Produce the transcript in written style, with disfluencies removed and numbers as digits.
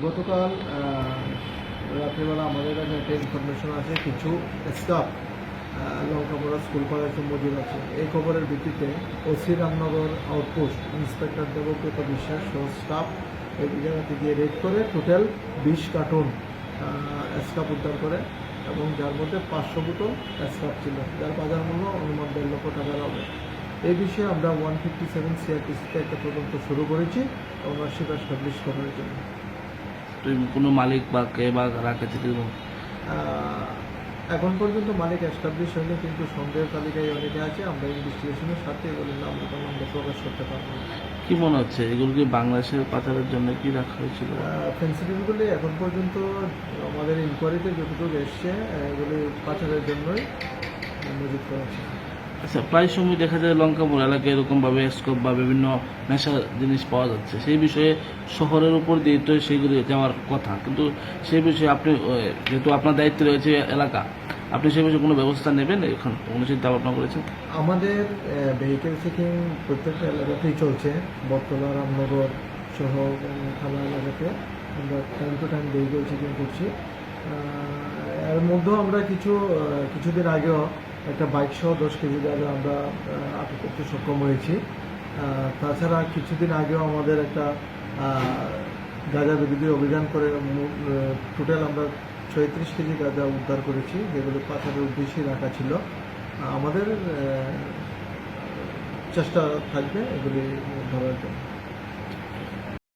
গতকাল রাত্রিবেলা আমাদের কাছে একটা ইনফরমেশন আছে কিছু স্টাফ লঙ্কাপাড়া স্কুল কলেজে মজুদ আছে। এই খবরের ভিত্তিতে OC Ramnagar outpost inspector Debabrata বিশ্বাস সহ স্টাফ এই জায়গাতে গিয়ে রেড করে টোটাল 20 কার্টুন স্কাপ উদ্ধার করে এবং যার মধ্যে 500 বোতল স্কাপ ছিল, যার বাজার মূল্য অনুমান 1.5 লক্ষ টাকার হবে। এই বিষয়ে আমরা 157 সিআরপিসিতে একটা তদন্ত শুরু করেছি ওনারশিপ এস্টাবলিশ করার জন্য। কোনো মালিক বা কে বা রাখে থেকে এখন পর্যন্ত মালিক এস্টাবলিশ হয়নি, কিন্তু সন্দেহের তালিকায় অনেকে আছে। আমরা ইনভেস্টিগেশনের সাথে এগুলোর নাম আমরা প্রকাশ করতে পারবো না। কি মনে হচ্ছে এগুলো কি বাংলাদেশের পাচারের জন্য কি রাখা হয়েছিল? ফেন্সিটিভগুলি এখন পর্যন্ত আমাদের ইনকোয়ারিতে যতটুকু এসছে এগুলি পাচারের জন্যই মজুত করা হচ্ছে। আচ্ছা, প্রায় সময় দেখা যায় লঙ্কাপুর এলাকায় এরকমভাবে স্কোপ বা বিভিন্ন নেশা জিনিস পাওয়া যাচ্ছে। সেই বিষয়ে শহরের উপর দিয়ে তো সেইগুলি যাওয়ার কথা, কিন্তু সেই বিষয়ে আপনি যেহেতু আপনার দায়িত্বে রয়েছে এলাকা, আপনি সেই বিষয়ে কোনো ব্যবস্থা নেবেন? এখন কোনো চিন্তা ভাবনা করেছেন? আমাদের ভেহিকেল চেকিং প্রত্যেকটা এলাকাতেই চলছে। বটতলা, রামনগর সহ থানা এলাকাতে আমরা time to time vehicle checking করছি। এর মধ্যেও আমরা কিছুদিন আগেও একটা বাইক সহ 10 কেজি গাঁজা আমরা আটক করতে সক্ষম হয়েছি। তাছাড়া কিছুদিন আগেও আমাদের একটা গাঁজা বিরোধী অভিযান করে টোটাল আমরা 36 কেজি গাঁজা উদ্ধার করেছি, যেগুলো পাচারের উদ্দেশ্যে রাখা ছিল। আমাদের চেষ্টা থাকবে এগুলি ধরার জন্য।